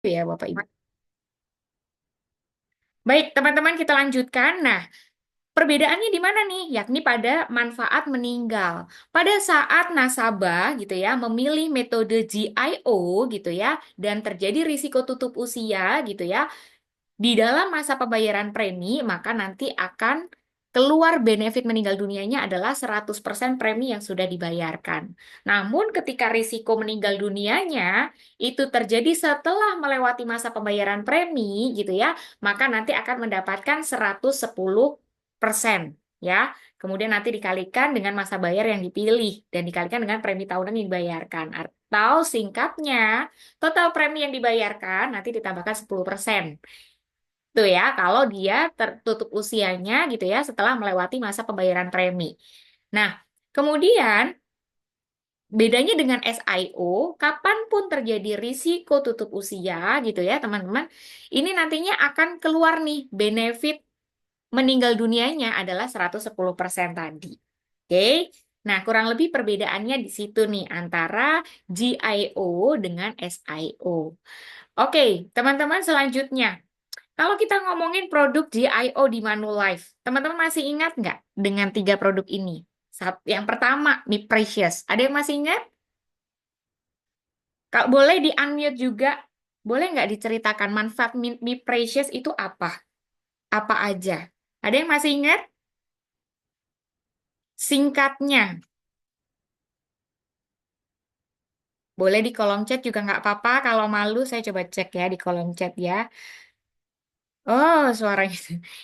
Ya, Bapak Ibu. Baik, teman-teman kita lanjutkan. Nah, perbedaannya di mana nih? Yakni pada manfaat meninggal. Pada saat nasabah gitu ya memilih metode GIO gitu ya dan terjadi risiko tutup usia gitu ya, di dalam masa pembayaran premi, maka nanti akan keluar benefit meninggal dunianya adalah 100% premi yang sudah dibayarkan. Namun ketika risiko meninggal dunianya itu terjadi setelah melewati masa pembayaran premi gitu ya, maka nanti akan mendapatkan 110% ya. Kemudian nanti dikalikan dengan masa bayar yang dipilih dan dikalikan dengan premi tahunan yang dibayarkan. Atau singkatnya, total premi yang dibayarkan nanti ditambahkan 10%. Tuh ya, kalau dia tertutup usianya gitu ya setelah melewati masa pembayaran premi. Nah, kemudian bedanya dengan SIO, kapanpun terjadi risiko tutup usia gitu ya teman-teman, ini nantinya akan keluar nih benefit meninggal dunianya adalah 110% tadi. Oke? Nah, kurang lebih perbedaannya di situ nih antara GIO dengan SIO. Oke, teman-teman selanjutnya. Kalau kita ngomongin produk GIO di Manulife, teman-teman masih ingat nggak dengan tiga produk ini? Yang pertama, Mi Precious. Ada yang masih ingat? Kalau boleh di-unmute juga, boleh nggak diceritakan manfaat Mi Precious itu apa? Apa aja? Ada yang masih ingat? Singkatnya, boleh di kolom chat juga nggak apa-apa. Kalau malu, saya coba cek ya di kolom chat ya. Oh, suaranya.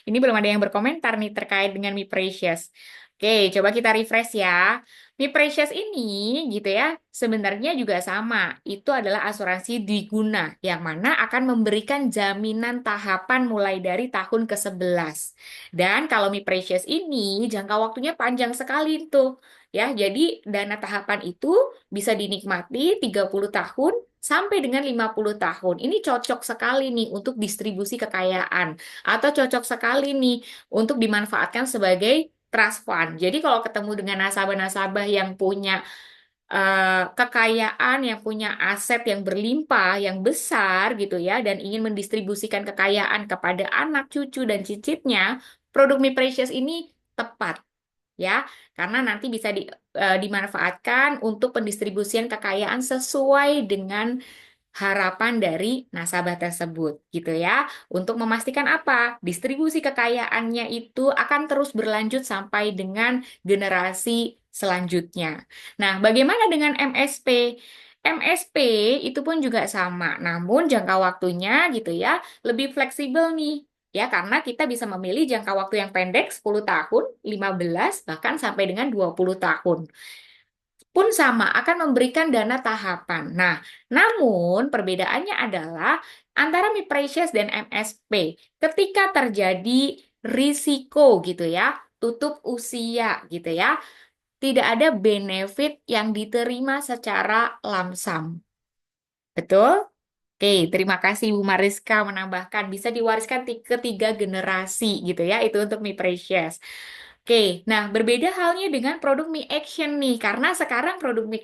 Ini belum ada yang berkomentar nih terkait dengan Mi Precious. Oke, coba kita refresh ya. Mi Precious ini gitu ya, sebenarnya juga sama. Itu adalah asuransi Dwiguna yang mana akan memberikan jaminan tahapan mulai dari tahun ke-11. Dan kalau Mi Precious ini jangka waktunya panjang sekali tuh. Ya, jadi dana tahapan itu bisa dinikmati 30 tahun sampai dengan 50 tahun. Ini cocok sekali nih untuk distribusi kekayaan atau cocok sekali nih untuk dimanfaatkan sebagai trust fund. Jadi kalau ketemu dengan nasabah-nasabah yang punya kekayaan, yang punya aset yang berlimpah, yang besar gitu ya, dan ingin mendistribusikan kekayaan kepada anak, cucu, dan cicitnya, produk Mi Precious ini tepat ya, karena nanti bisa dimanfaatkan untuk pendistribusian kekayaan sesuai dengan harapan dari nasabah tersebut gitu ya. Untuk memastikan apa? Distribusi kekayaannya itu akan terus berlanjut sampai dengan generasi selanjutnya. Nah, bagaimana dengan MSP? MSP itu pun juga sama, namun jangka waktunya gitu ya lebih fleksibel nih. Ya, karena kita bisa memilih jangka waktu yang pendek 10 tahun, 15 bahkan sampai dengan 20 tahun pun sama akan memberikan dana tahapan. Nah, namun perbedaannya adalah antara Mi Precious dan MSP. Ketika terjadi risiko gitu ya, tutup usia gitu ya, tidak ada benefit yang diterima secara lamsam. Betul? Oke, terima kasih Bu Mariska menambahkan bisa diwariskan ketiga generasi gitu ya, itu untuk Mi Precious. Oke, nah berbeda halnya dengan produk Mi Action nih, karena sekarang produk Mi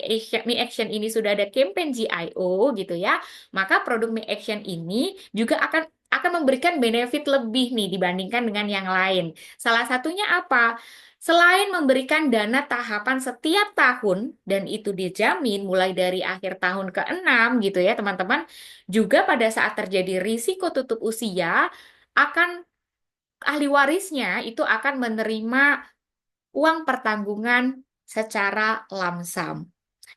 Action ini sudah ada campaign GIO gitu ya, maka produk Mi Action ini juga akan memberikan benefit lebih nih dibandingkan dengan yang lain. Salah satunya apa? Selain memberikan dana tahapan setiap tahun, dan itu dijamin mulai dari akhir tahun ke-6 gitu ya teman-teman, juga pada saat terjadi risiko tutup usia, akan ahli warisnya itu akan menerima uang pertanggungan secara lamsam.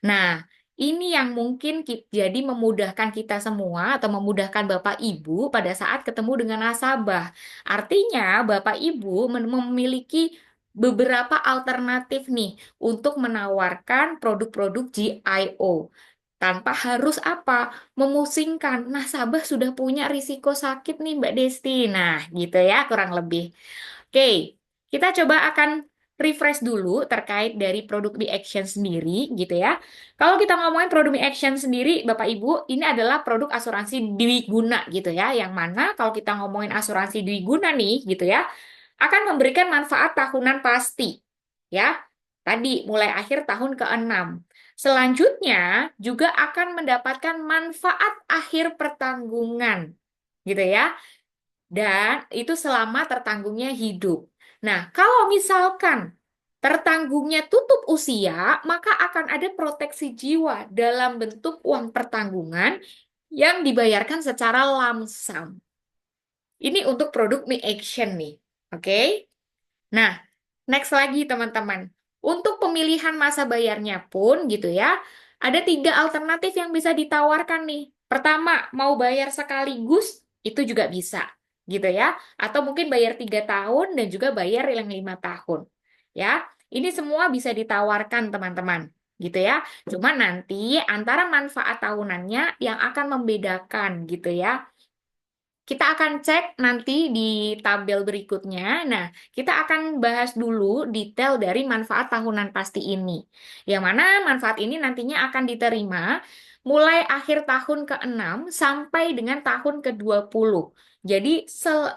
Nah, ini yang mungkin jadi memudahkan kita semua atau memudahkan Bapak Ibu pada saat ketemu dengan nasabah. Artinya, Bapak Ibu memiliki beberapa alternatif nih untuk menawarkan produk-produk GIO. Tanpa harus apa? Memusingkan. Nasabah sudah punya risiko sakit nih Mbak Desti. Nah, gitu ya kurang lebih. Oke, kita coba akan refresh dulu terkait dari produk Mi Action sendiri gitu ya. Kalau kita ngomongin produk Mi Action sendiri, Bapak Ibu, ini adalah produk asuransi Dwiguna gitu ya. Yang mana kalau kita ngomongin asuransi Dwiguna nih gitu ya, akan memberikan manfaat tahunan pasti ya. Tadi mulai akhir tahun ke-6. Selanjutnya juga akan mendapatkan manfaat akhir pertanggungan, gitu ya. Dan itu selama tertanggungnya hidup. Nah, kalau misalkan tertanggungnya tutup usia, maka akan ada proteksi jiwa dalam bentuk uang pertanggungan yang dibayarkan secara lamsam. Ini untuk produk Me Action nih. Oke? Nah, next lagi teman-teman. Untuk pemilihan masa bayarnya pun gitu ya, ada 3 alternatif yang bisa ditawarkan nih. Pertama, mau bayar sekaligus, itu juga bisa gitu ya. Atau mungkin bayar 3 tahun dan juga bayar yang 5 tahun. Ya, ini semua bisa ditawarkan teman-teman gitu ya. Cuma nanti antara manfaat tahunannya yang akan membedakan gitu ya. Kita akan cek nanti di tabel berikutnya. Nah, kita akan bahas dulu detail dari manfaat tahunan pasti ini. Yang mana manfaat ini nantinya akan diterima mulai akhir tahun ke-6 sampai dengan tahun ke-20. Jadi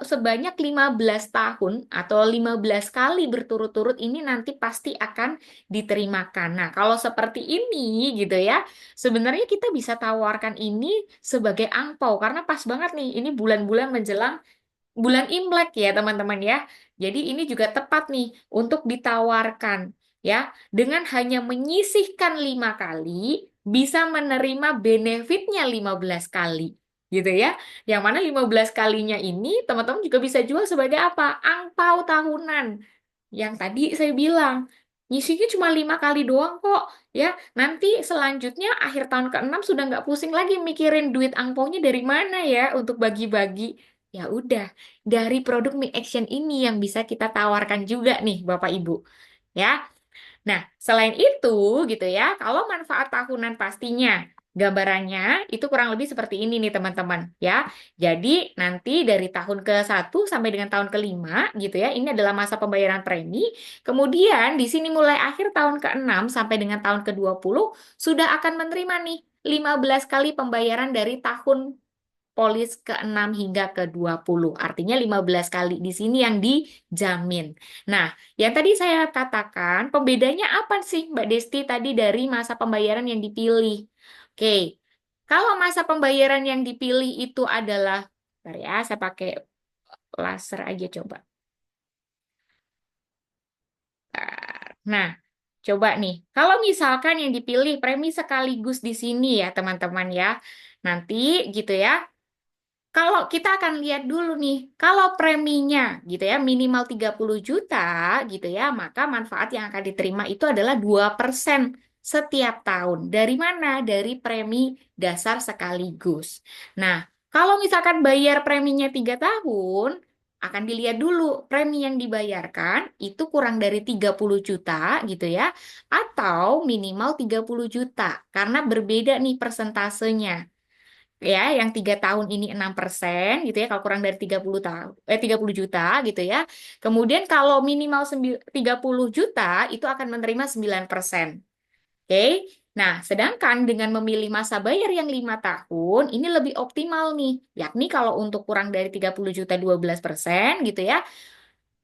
sebanyak 15 tahun atau 15 kali berturut-turut ini nanti pasti akan diterimakan. Nah, kalau seperti ini gitu ya, sebenarnya kita bisa tawarkan ini sebagai angpau karena pas banget nih ini bulan-bulan menjelang bulan Imlek ya teman-teman ya. Jadi ini juga tepat nih untuk ditawarkan ya dengan hanya menyisihkan 5 kali bisa menerima benefitnya 15 kali gitu ya. Yang mana 15 kalinya ini teman-teman juga bisa jual sebagai apa? Angpau tahunan. Yang tadi saya bilang, ngisinya cuma 5 kali doang kok. Ya, nanti selanjutnya akhir tahun ke-6 sudah nggak pusing lagi mikirin duit angpaunya dari mana ya untuk bagi-bagi. Ya udah, dari produk Me Action ini yang bisa kita tawarkan juga nih Bapak Ibu. Ya, nah, selain itu gitu ya, kalau manfaat tahunan pastinya gambarannya itu kurang lebih seperti ini nih teman-teman ya. Jadi nanti dari tahun ke-1 sampai dengan tahun ke-5 gitu ya, ini adalah masa pembayaran premi. Kemudian di sini mulai akhir tahun ke-6 sampai dengan tahun ke-20 sudah akan menerima nih 15 kali pembayaran dari tahun polis ke-6 hingga ke-20. Artinya 15 kali di sini yang dijamin. Nah, yang tadi saya katakan, pembedanya apa sih Mbak Desti tadi dari masa pembayaran yang dipilih? Oke, kalau masa pembayaran yang dipilih itu adalah, bentar ya, saya pakai laser aja coba. Nah, coba nih, kalau misalkan yang dipilih premi sekaligus di sini ya teman-teman ya, nanti gitu ya, kalau kita akan lihat dulu nih, kalau preminya gitu ya minimal 30 juta gitu ya, maka manfaat yang akan diterima itu adalah 2% setiap tahun. Dari mana? Dari premi dasar sekaligus. Nah, kalau misalkan bayar preminya 3 tahun, akan dilihat dulu premi yang dibayarkan itu kurang dari 30 juta gitu ya, atau minimal 30 juta. Karena berbeda nih persentasenya ya, yang 3 tahun ini 6% gitu ya, kalau kurang dari 30 tahun, 30 juta gitu ya. Kemudian kalau minimal 30 juta itu akan menerima 9%. Oke. Nah, sedangkan dengan memilih masa bayar yang 5 tahun, ini lebih optimal nih. Yakni kalau untuk kurang dari 30 juta 12% gitu ya,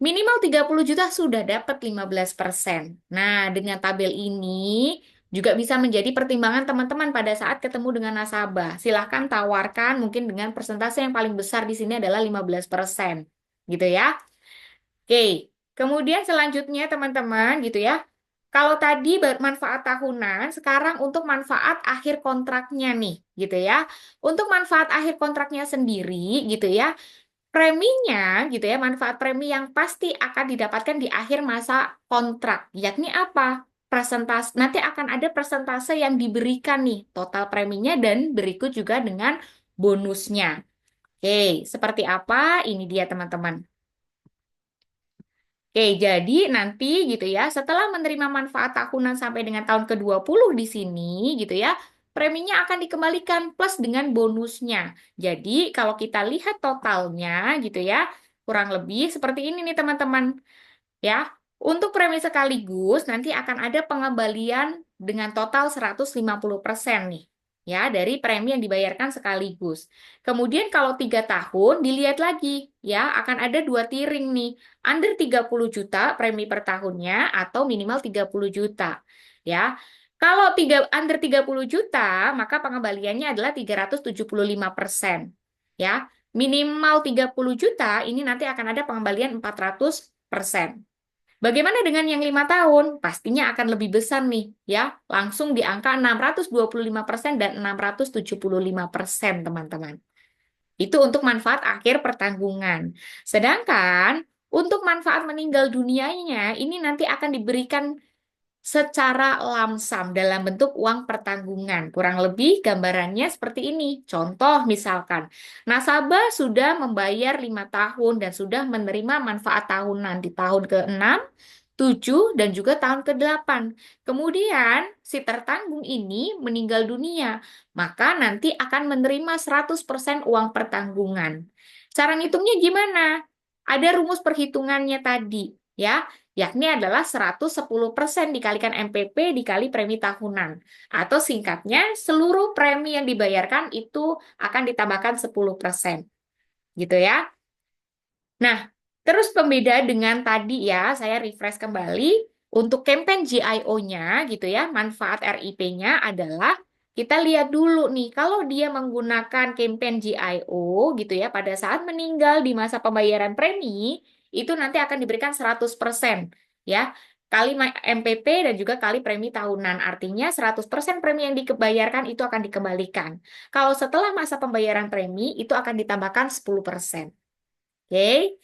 minimal 30 juta sudah dapat 15%. Nah, dengan tabel ini juga bisa menjadi pertimbangan teman-teman pada saat ketemu dengan nasabah. Silahkan tawarkan mungkin dengan persentase yang paling besar di sini adalah 15%. Gitu ya. Oke. Kemudian selanjutnya teman-teman gitu ya. Kalau tadi manfaat tahunan, sekarang untuk manfaat akhir kontraknya nih, gitu ya. Untuk manfaat akhir kontraknya sendiri, gitu ya, preminya gitu ya, manfaat premi yang pasti akan didapatkan di akhir masa kontrak, yakni apa? Presentase, nanti akan ada persentase yang diberikan nih, total preminya dan berikut juga dengan bonusnya. Oke, seperti apa? Ini dia teman-teman. Oke, jadi nanti gitu ya, setelah menerima manfaat tahunan sampai dengan tahun ke-20 di sini gitu ya, preminya akan dikembalikan plus dengan bonusnya. Jadi kalau kita lihat totalnya gitu ya, kurang lebih seperti ini nih teman-teman. Ya, untuk premi sekaligus nanti akan ada pengembalian dengan total 150% nih. Ya, dari premi yang dibayarkan sekaligus. Kemudian kalau 3 tahun dilihat lagi ya, akan ada 2 tiering nih. Under 30 juta premi per tahunnya atau minimal 30 juta. Ya. Kalau under 30 juta, maka pengembaliannya adalah 375%. Ya, minimal 30 juta, ini nanti akan ada pengembalian 400%. Bagaimana dengan yang 5 tahun? Pastinya akan lebih besar nih, ya. Langsung di angka 625% dan 675%, teman-teman. Itu untuk manfaat akhir pertanggungan. Sedangkan untuk manfaat meninggal dunianya, ini nanti akan diberikan secara lamsam dalam bentuk uang pertanggungan. Kurang lebih gambarannya seperti ini. Contoh misalkan, nasabah sudah membayar 5 tahun dan sudah menerima manfaat tahunan di tahun ke-6, 7, dan juga tahun ke-8. Kemudian si tertanggung ini meninggal dunia, maka nanti akan menerima 100% uang pertanggungan. Cara ngitungnya gimana? Ada rumus perhitungannya tadi, ya, yakni adalah 110% dikalikan MPP dikali premi tahunan. Atau singkatnya, seluruh premi yang dibayarkan itu akan ditambahkan 10%. Gitu ya. Nah, terus pembeda dengan tadi ya, saya refresh kembali. Untuk campaign GIO-nya gitu ya, manfaat RIP-nya adalah kita lihat dulu nih, kalau dia menggunakan campaign GIO gitu ya, pada saat meninggal di masa pembayaran premi, itu nanti akan diberikan 100% ya, kali MPP dan juga kali premi tahunan. Artinya 100% premi yang dibayarkan itu akan dikembalikan. Kalau setelah masa pembayaran premi, itu akan ditambahkan 10%. Oke.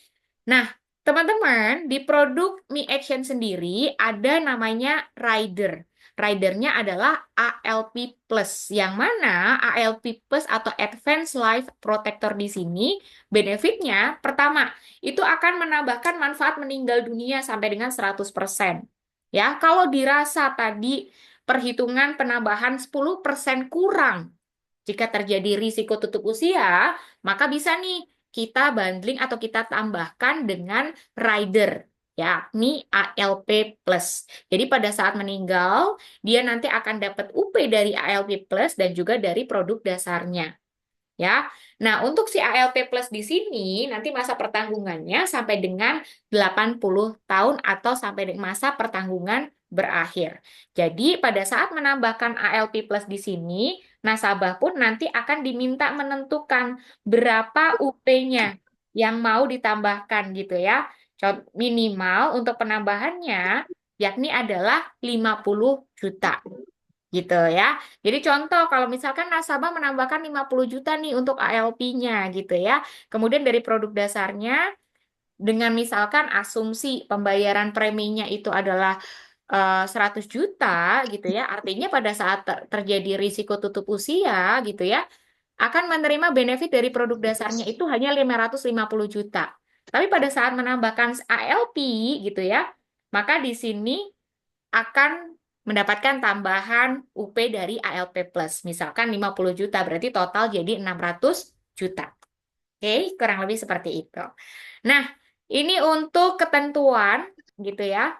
Nah, teman-teman, di produk Mi Action sendiri ada namanya rider. Ridernya adalah ALP Plus, yang mana ALP Plus atau Advanced Life Protector di sini benefitnya pertama, itu akan menambahkan manfaat meninggal dunia sampai dengan 100%. Ya, kalau dirasa tadi perhitungan penambahan 10% kurang jika terjadi risiko tutup usia, maka bisa nih kita bundling atau kita tambahkan dengan rider, yakni ALP Plus. Jadi pada saat meninggal, dia nanti akan dapat UP dari ALP Plus dan juga dari produk dasarnya. Ya. Nah, untuk si ALP Plus di sini nanti masa pertanggungannya sampai dengan 80 tahun atau sampai dengan masa pertanggungan berakhir. Jadi, pada saat menambahkan ALP Plus di sini, nasabah pun nanti akan diminta menentukan berapa UP-nya yang mau ditambahkan gitu ya. Minimal untuk penambahannya yakni adalah 50 juta gitu ya. Jadi contoh kalau misalkan nasabah menambahkan 50 juta nih untuk ALP-nya gitu ya. Kemudian dari produk dasarnya dengan misalkan asumsi pembayaran preminya itu adalah 100 juta gitu ya. Artinya pada saat terjadi risiko tutup usia gitu ya, akan menerima benefit dari produk dasarnya itu hanya 550 juta. Tapi pada saat menambahkan ALP gitu ya, maka di sini akan mendapatkan tambahan UP dari ALP Plus. Misalkan 50 juta, berarti total jadi 600 juta. Oke, kurang lebih seperti itu. Nah, ini untuk ketentuan gitu ya,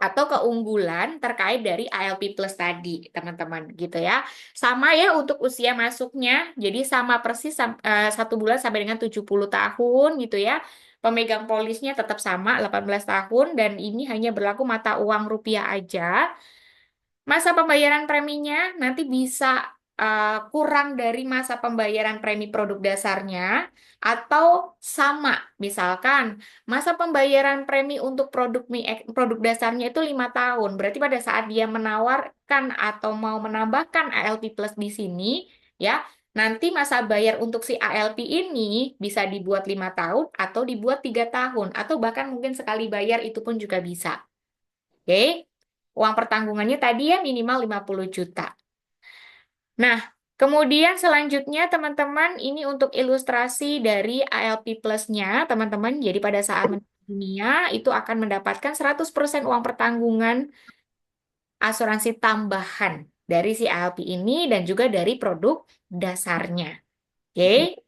atau keunggulan terkait dari ALP Plus tadi, teman-teman, gitu ya. Sama ya untuk usia masuknya, jadi sama persis 1 bulan sampai dengan 70 tahun gitu ya. Pemegang polisnya tetap sama 18 tahun dan ini hanya berlaku mata uang rupiah aja. Masa pembayaran preminya nanti bisa kurang dari masa pembayaran premi produk dasarnya atau sama. Misalkan masa pembayaran premi untuk produk dasarnya itu 5 tahun. Berarti pada saat dia menawarkan atau mau menambahkan ALP Plus di sini, ya, nanti masa bayar untuk si ALP ini bisa dibuat 5 tahun atau dibuat 3 tahun atau bahkan mungkin sekali bayar itu pun juga bisa. Oke. Uang pertanggungannya tadi ya minimal 50 juta. Nah, kemudian selanjutnya teman-teman ini untuk ilustrasi dari ALP Plus-nya teman-teman. Jadi pada saat meninggal dunia itu akan mendapatkan 100% uang pertanggungan asuransi tambahan dari si ALP ini dan juga dari produk dasarnya. Oke.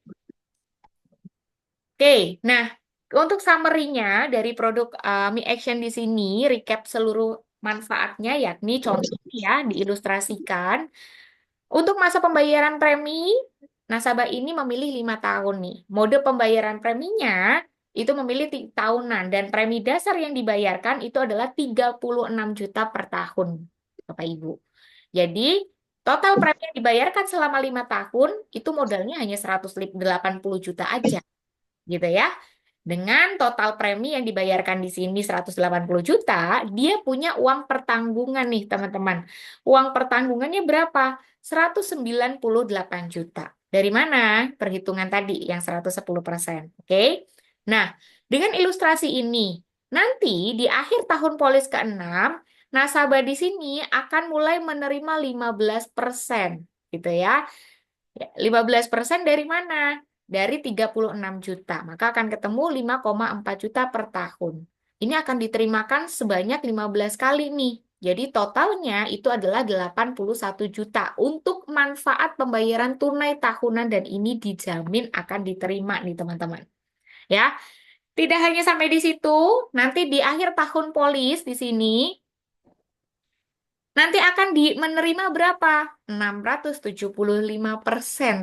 Oke, nah untuk summary-nya dari produk Mi Action di sini, recap seluruh manfaatnya yakni contohnya ya diilustrasikan. Untuk masa pembayaran premi, nasabah ini memilih 5 tahun nih. Mode pembayaran preminya itu memilih tahunan dan premi dasar yang dibayarkan itu adalah 36 juta per tahun, Bapak Ibu. Jadi, total premi yang dibayarkan selama 5 tahun itu modalnya hanya 180 juta aja, gitu ya. Dengan total premi yang dibayarkan di sini 180 juta, dia punya uang pertanggungan nih, teman-teman. Uang pertanggungannya berapa? 198 juta. Dari mana? Perhitungan tadi yang 110%. Oke? Nah, dengan ilustrasi ini, nanti di akhir tahun polis ke-6, nasabah di sini akan mulai menerima 15%, gitu ya. 15% dari mana? Dari 36 juta. Maka akan ketemu 5,4 juta per tahun. Ini akan diterimakan sebanyak 15 kali nih. Jadi totalnya itu adalah 81 juta untuk manfaat pembayaran tunai tahunan dan ini dijamin akan diterima nih teman-teman. Ya, tidak hanya sampai di situ, nanti di akhir tahun polis di sini nanti akan menerima berapa? 675%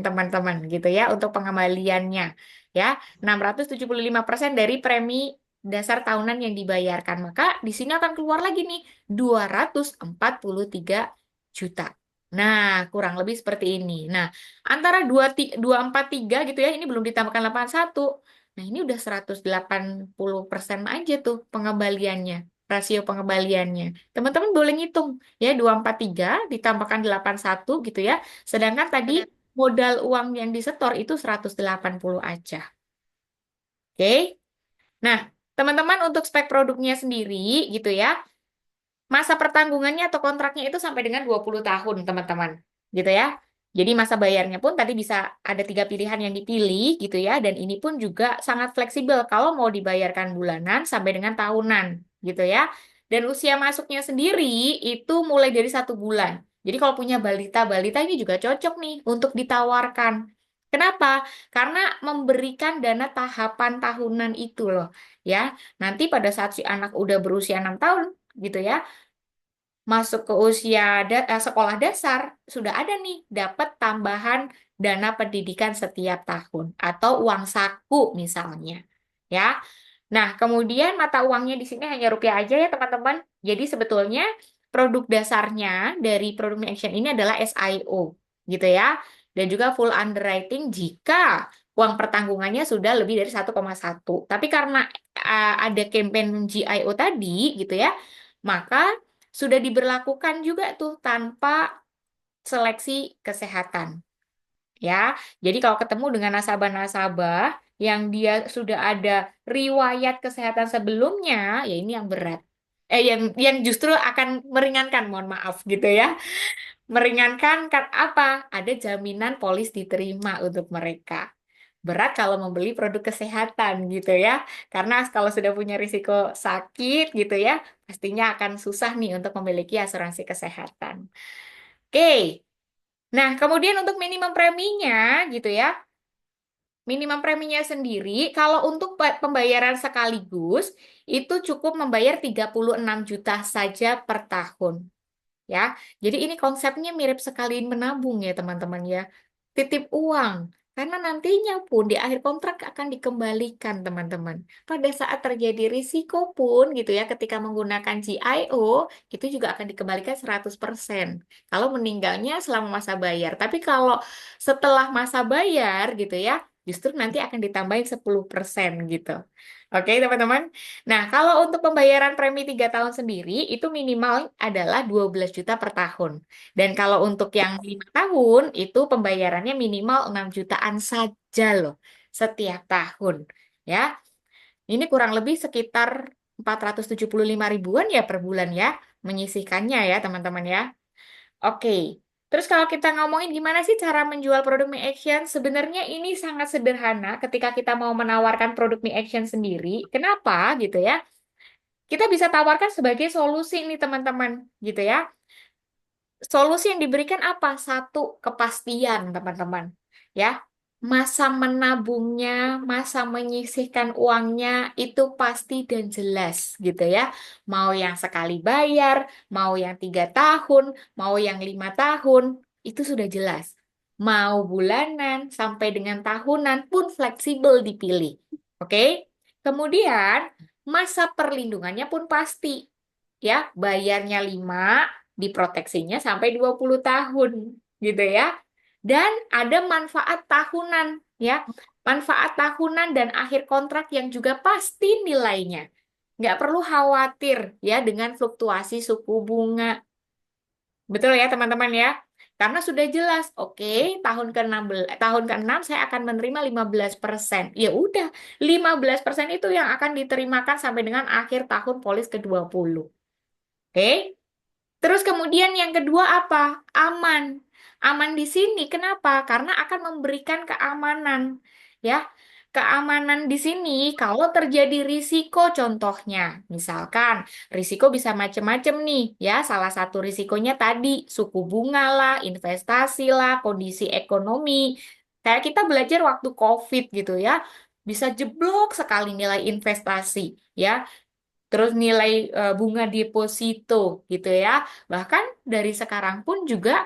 teman-teman gitu ya untuk pengembaliannya. Ya, 675% dari premi dasar tahunan yang dibayarkan. Maka di sini akan keluar lagi nih 243 juta. Nah, kurang lebih seperti ini. Nah, antara 243 gitu ya, ini belum ditambahkan 81. Nah, ini udah 180% aja tuh pengembaliannya, rasio pengembaliannya. Teman-teman boleh ngitung ya 243 ditambahkan 81 gitu ya. Sedangkan tadi modal uang yang disetor itu 180 aja. Oke. Nah, teman-teman untuk spek produknya sendiri gitu ya. Masa pertanggungannya atau kontraknya itu sampai dengan 20 tahun, teman-teman. Gitu ya. Jadi masa bayarnya pun tadi bisa ada 3 pilihan yang dipilih gitu ya. Dan ini pun juga sangat fleksibel kalau mau dibayarkan bulanan sampai dengan tahunan gitu ya. Dan usia masuknya sendiri itu mulai dari 1 bulan. Jadi kalau punya balita-balita ini juga cocok nih untuk ditawarkan. Kenapa? Karena memberikan dana tahapan tahunan itu loh ya. Nanti pada saat si anak udah berusia 6 tahun gitu ya, masuk ke usia sekolah dasar, sudah ada nih dapat tambahan dana pendidikan setiap tahun atau uang saku misalnya. Ya. Nah, kemudian mata uangnya di sini hanya rupiah aja ya, teman-teman. Jadi sebetulnya produk dasarnya dari produk Action ini adalah SIO, gitu ya. Dan juga full underwriting jika uang pertanggungannya sudah lebih dari 1,1. Tapi karena ada campaign GIO tadi, gitu ya, maka sudah diberlakukan juga tuh tanpa seleksi kesehatan. Ya, jadi kalau ketemu dengan nasabah-nasabah yang dia sudah ada riwayat kesehatan sebelumnya, ya ini yang berat. Yang justru akan meringankan, mohon maaf gitu ya. Meringankan kan apa? Ada jaminan polis diterima untuk mereka. Berat kalau membeli produk kesehatan gitu ya. Karena kalau sudah punya risiko sakit gitu ya, pastinya akan susah nih untuk memiliki asuransi kesehatan. Oke. Nah, kemudian untuk minimum preminya gitu ya. Minimum preminya sendiri, kalau untuk pembayaran sekaligus, itu cukup membayar 36 juta saja per tahun. Ya, jadi ini konsepnya mirip sekali menabung ya teman-teman ya. Titip uang. Karena nantinya pun di akhir kontrak akan dikembalikan teman-teman. Pada saat terjadi risiko pun gitu ya ketika menggunakan GIO itu juga akan dikembalikan 100% kalau meninggalnya selama masa bayar. Tapi kalau setelah masa bayar gitu ya justru nanti akan ditambahin 10% gitu. Oke teman-teman. Nah, kalau untuk pembayaran premi 3 tahun sendiri, itu minimal adalah 12 juta per tahun. Dan kalau untuk yang 5 tahun, itu pembayarannya minimal 6 jutaan saja loh, setiap tahun. Ya, ini kurang lebih sekitar 475 ribuan ya per bulan ya, menyisihkannya ya teman-teman ya. Oke. Terus kalau kita ngomongin gimana sih cara menjual produk Mi Action, sebenarnya ini sangat sederhana ketika kita mau menawarkan produk Mi Action sendiri. Kenapa gitu ya? Kita bisa tawarkan sebagai solusi nih teman-teman, gitu ya. Solusi yang diberikan apa? Satu, kepastian teman-teman. Ya, masa menabungnya, masa menyisihkan uangnya itu pasti dan jelas gitu ya. Mau yang sekali bayar, mau yang 3 tahun, mau yang 5 tahun, itu sudah jelas. Mau bulanan sampai dengan tahunan pun fleksibel dipilih. Oke? Kemudian masa perlindungannya pun pasti ya, bayarnya 5, diproteksinya sampai 20 tahun gitu ya. Dan ada manfaat tahunan ya. Manfaat tahunan dan akhir kontrak yang juga pasti nilainya. Nggak perlu khawatir ya dengan fluktuasi suku bunga. Betul ya teman-teman ya. Karena sudah jelas, oke, tahun ke-6 saya akan menerima 15%. Ya udah, 15% itu yang akan diterimakan sampai dengan akhir tahun polis ke-20. Oke. Terus kemudian yang kedua apa? Aman. Aman di sini kenapa? Karena akan memberikan keamanan. Ya, keamanan di sini kalau terjadi risiko contohnya, misalkan risiko bisa macam-macam nih, ya. Salah satu risikonya tadi suku bunga lah, investasi lah, kondisi ekonomi. Kayak kita belajar waktu COVID gitu ya, bisa jeblok sekali nilai investasi, ya. Terus nilai bunga deposito gitu ya. Bahkan dari sekarang pun juga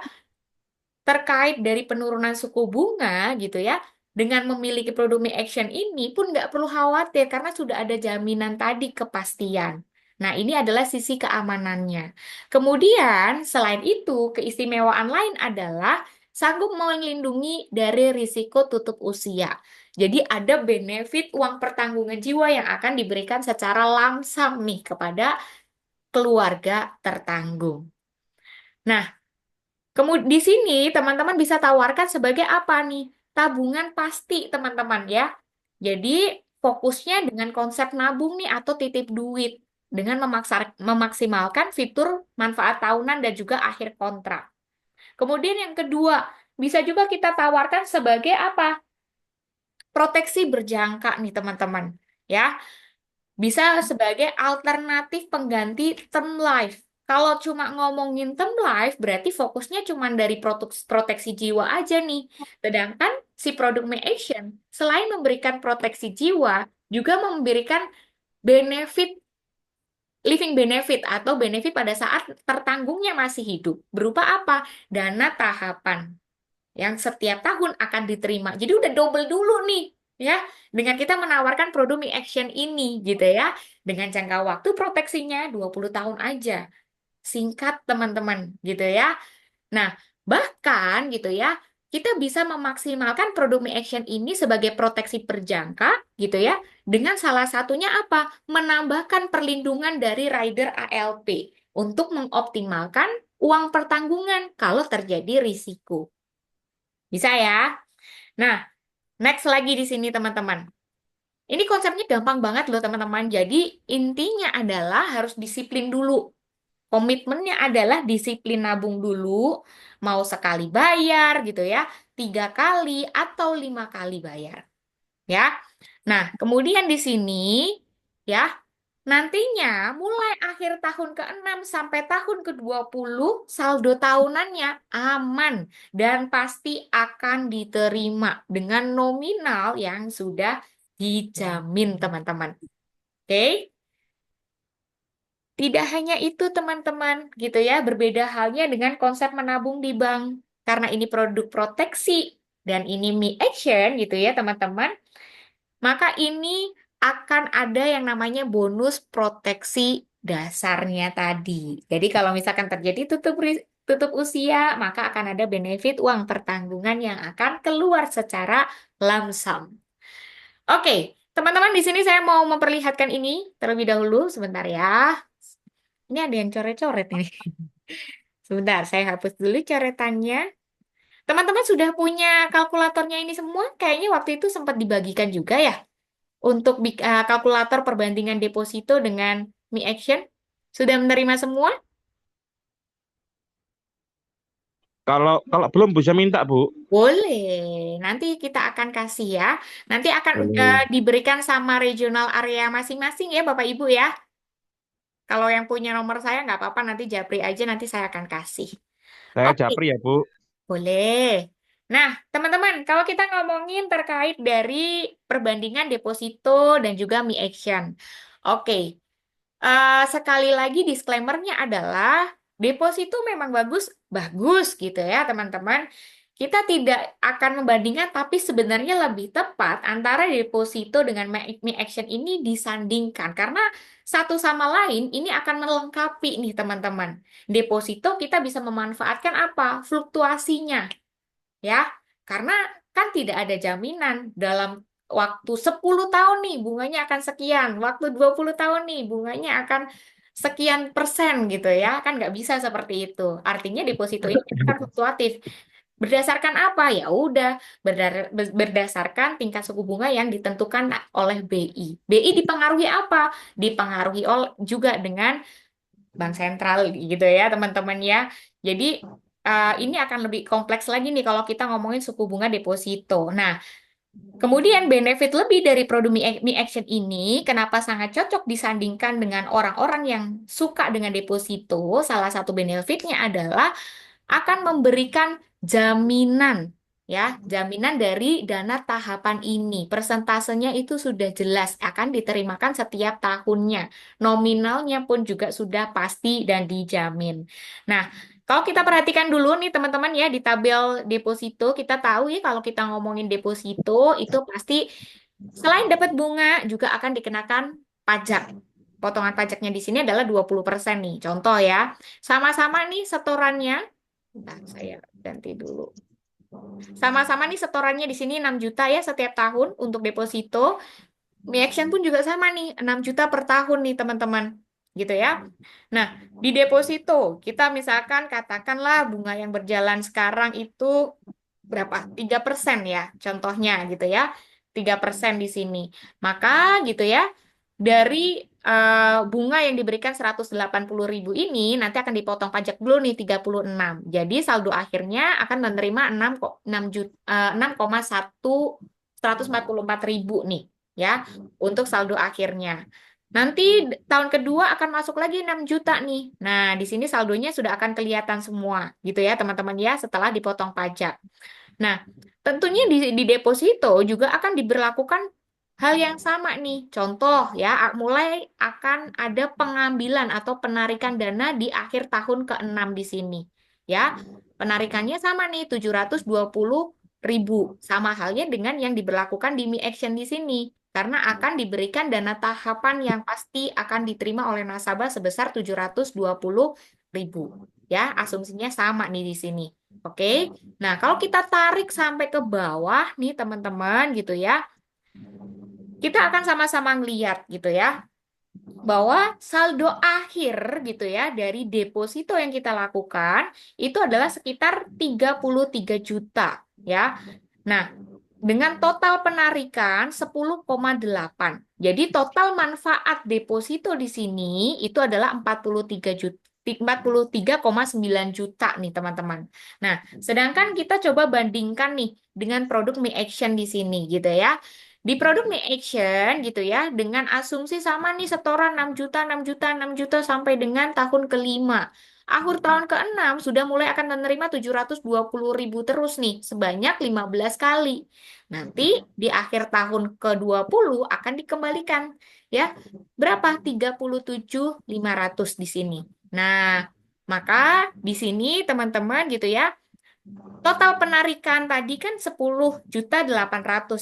terkait dari penurunan suku bunga gitu ya. Dengan memiliki produk Me Action ini pun nggak perlu khawatir karena sudah ada jaminan tadi kepastian. Nah, ini adalah sisi keamanannya. Kemudian, selain itu, keistimewaan lain adalah sanggup melindungi dari risiko tutup usia. Jadi ada benefit uang pertanggungan jiwa yang akan diberikan secara lamsam nih kepada keluarga tertanggung. Nah, kemudian di sini teman-teman bisa tawarkan sebagai apa nih? Tabungan pasti teman-teman ya. Jadi fokusnya dengan konsep nabung nih atau titip duit dengan memaksimalkan fitur manfaat tahunan dan juga akhir kontrak. Kemudian yang kedua, bisa juga kita tawarkan sebagai apa? Proteksi berjangka nih teman-teman. Ya, bisa sebagai alternatif pengganti term life. Kalau cuma ngomongin term life, berarti fokusnya cuma dari proteksi jiwa aja nih. Sedangkan si produk Me Action, selain memberikan proteksi jiwa, juga memberikan benefit, living benefit atau benefit pada saat tertanggungnya masih hidup. Berupa apa? Dana tahapan yang setiap tahun akan diterima. Jadi udah double dulu nih, ya, dengan kita menawarkan produk Mi Action ini, gitu ya, dengan jangka waktu proteksinya 20 tahun aja. Singkat, teman-teman, gitu ya. Nah, bahkan gitu ya, kita bisa memaksimalkan produk Mi Action ini sebagai proteksi berjangka, gitu ya, dengan salah satunya apa? Menambahkan perlindungan dari rider ALP untuk mengoptimalkan uang pertanggungan kalau terjadi risiko. Bisa ya? Nah, next lagi di sini teman-teman. Ini konsepnya gampang banget loh teman-teman. Jadi intinya adalah harus disiplin dulu. Komitmennya adalah disiplin nabung dulu. Mau sekali bayar gitu ya. 3 kali atau 5 kali bayar. Ya. Nah, kemudian di sini ya, nantinya mulai akhir tahun ke-6 sampai tahun ke-20 saldo tahunannya aman dan pasti akan diterima dengan nominal yang sudah dijamin, teman-teman. Oke? Tidak hanya itu, teman-teman, gitu ya. Berbeda halnya dengan konsep menabung di bank. Karena ini produk proteksi dan ini Me Action gitu ya, teman-teman. Maka ini akan ada yang namanya bonus proteksi dasarnya tadi. Jadi kalau misalkan terjadi tutup usia, maka akan ada benefit uang pertanggungan yang akan keluar secara lump sum. Oke, teman-teman di sini saya mau memperlihatkan ini terlebih dahulu sebentar ya. Ini ada yang coret-coret ini. Sebentar, saya hapus dulu coretannya. Teman-teman sudah punya kalkulatornya ini semua? Kayaknya waktu itu sempat dibagikan juga ya. Untuk kalkulator perbandingan deposito dengan Mi Action? Sudah menerima semua? Kalau kalau belum bisa minta, Bu. Boleh. Nanti kita akan kasih ya. Nanti akan Boleh. diberikan sama regional area masing-masing ya Bapak Ibu ya. Kalau yang punya nomor saya nggak apa-apa, nanti japri aja, nanti saya akan kasih. Saya Oke, Japri ya, Bu. boleh. Nah, teman-teman, kalau kita ngomongin terkait dari perbandingan deposito dan juga Mi Action. Oke, sekali lagi disclaimer-nya adalah deposito memang bagus, bagus gitu ya teman-teman. kita tidak akan membandingkan, tapi sebenarnya lebih tepat antara deposito dengan me action ini disandingkan. Karena satu sama lain ini akan melengkapi nih teman-teman. Deposito kita bisa memanfaatkan apa? Fluktuasinya, ya. Karena kan tidak ada jaminan dalam waktu 10 tahun nih bunganya akan sekian, waktu 20 tahun nih bunganya akan sekian persen gitu ya. Kan nggak bisa seperti itu. Artinya deposito ini akan fluktuatif. Berdasarkan apa? Ya udah, berdasarkan tingkat suku bunga yang ditentukan oleh BI. BI dipengaruhi apa? Dipengaruhi juga dengan bank sentral gitu ya, teman-teman ya. Jadi ini akan lebih kompleks lagi nih kalau kita ngomongin suku bunga deposito. Nah, kemudian benefit lebih dari produk Mi Action ini, kenapa sangat cocok disandingkan dengan orang-orang yang suka dengan deposito? Salah satu benefitnya adalah akan memberikan jaminan, ya, jaminan dari dana tahapan ini. Persentasenya itu sudah jelas akan diterimakan setiap tahunnya. Nominalnya pun juga sudah pasti dan dijamin. Nah, kalau kita perhatikan dulu nih teman-teman ya di tabel deposito, kita tahu ya kalau kita ngomongin deposito itu pasti selain dapat bunga juga akan dikenakan pajak. Potongan pajaknya di sini adalah 20% nih. Contoh ya. Sama-sama nih setorannya. Nah, saya ganti dulu. Sama-sama nih setorannya di sini 6 juta ya setiap tahun untuk deposito. Mi Action pun juga sama nih, 6 juta per tahun nih teman-teman. Gitu ya. Nah, di deposito kita misalkan katakanlah bunga yang berjalan sekarang itu berapa? 3% ya, contohnya gitu ya. 3% di sini. Maka gitu ya, dari bunga yang diberikan 180.000 ini nanti akan dipotong pajak dulu nih 36. Jadi saldo akhirnya akan menerima 6,144.000 nih ya untuk saldo akhirnya. Nanti tahun kedua akan masuk lagi 6 juta nih. Nah, di sini saldonya sudah akan kelihatan semua gitu ya teman-teman ya setelah dipotong pajak. Nah, tentunya di deposito juga akan diberlakukan hal yang sama nih. Contoh ya, mulai akan ada pengambilan atau penarikan dana di akhir tahun ke-6 di sini. Ya, penarikannya sama nih, 720.000. Sama halnya dengan yang diberlakukan di Mi Action di sini. Karena akan diberikan dana tahapan yang pasti akan diterima oleh nasabah sebesar 720.000. Ya, asumsinya sama nih di sini. Oke. Nah, kalau kita tarik sampai ke bawah nih teman-teman gitu ya, kita akan sama-sama ngeliat gitu ya, bahwa saldo akhir gitu ya dari deposito yang kita lakukan itu adalah sekitar 33 juta ya. Nah, dengan total penarikan 10,8. Jadi total manfaat deposito di sini itu adalah 43 juta. 43,9 juta nih teman-teman. Nah, sedangkan kita coba bandingkan nih dengan produk Mi Action di sini gitu ya. Di produk Mi Action gitu ya, dengan asumsi sama nih setoran 6 juta, 6 juta, 6 juta sampai dengan tahun kelima. Akhir tahun ke-6 sudah mulai akan menerima 720.000 terus nih, sebanyak 15 kali. Nanti di akhir tahun ke-20 akan dikembalikan. Ya, berapa? 37.500 di sini. Nah, maka di sini teman-teman gitu ya, total penarikan tadi kan 10.800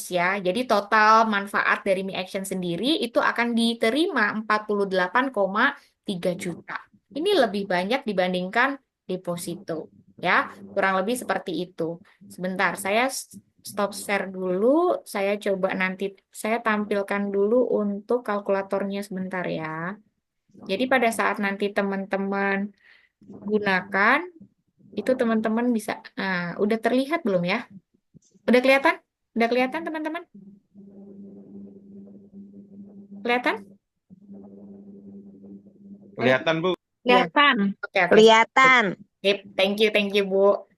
ya. Jadi total manfaat dari Mi Action sendiri itu akan diterima 48,3 juta. Ini lebih banyak dibandingkan deposito ya. Kurang lebih seperti itu. Sebentar, saya stop share dulu. Saya coba nanti saya tampilkan dulu untuk kalkulatornya sebentar ya. Jadi pada saat nanti teman-teman gunakan itu teman-teman bisa, udah terlihat belum ya? Udah kelihatan? Udah kelihatan teman-teman? Kelihatan? Kelihatan? Kelihatan, Bu. Ya. Kelihatan. Oke, oke. Kelihatan. Sip. Thank you, Bu.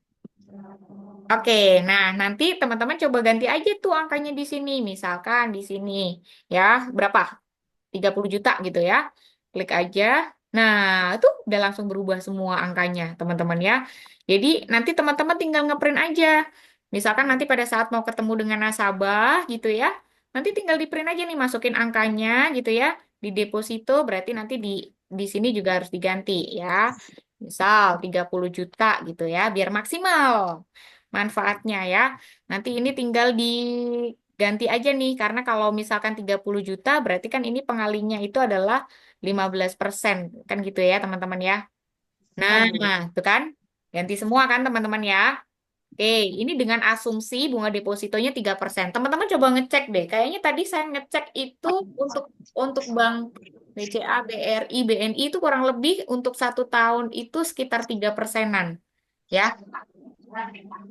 Oke, nah nanti teman-teman coba ganti aja tuh angkanya di sini. Misalkan di sini, ya, berapa? 30 juta gitu ya. Klik aja. Nah, itu udah langsung berubah semua angkanya, teman-teman ya. Jadi, nanti teman-teman tinggal ngeprint aja. Misalkan nanti pada saat mau ketemu dengan nasabah gitu ya, nanti tinggal di print aja nih, masukin angkanya gitu ya. Di deposito berarti nanti di sini juga harus diganti ya. Misal 30 juta gitu ya, biar maksimal. manfaatnya ya. Nanti ini tinggal diganti aja nih, karena kalau misalkan 30 juta, berarti kan ini pengalinya itu adalah 15%. Kan gitu ya teman-teman ya. Nah, itu kan. Ganti semua kan teman-teman ya. Oke, ini dengan asumsi bunga depositonya 3%. Teman-teman coba ngecek deh. Kayaknya tadi saya ngecek itu untuk bank BCA, BRI, BNI itu kurang lebih untuk 1 tahun itu sekitar 3%-an. Ya,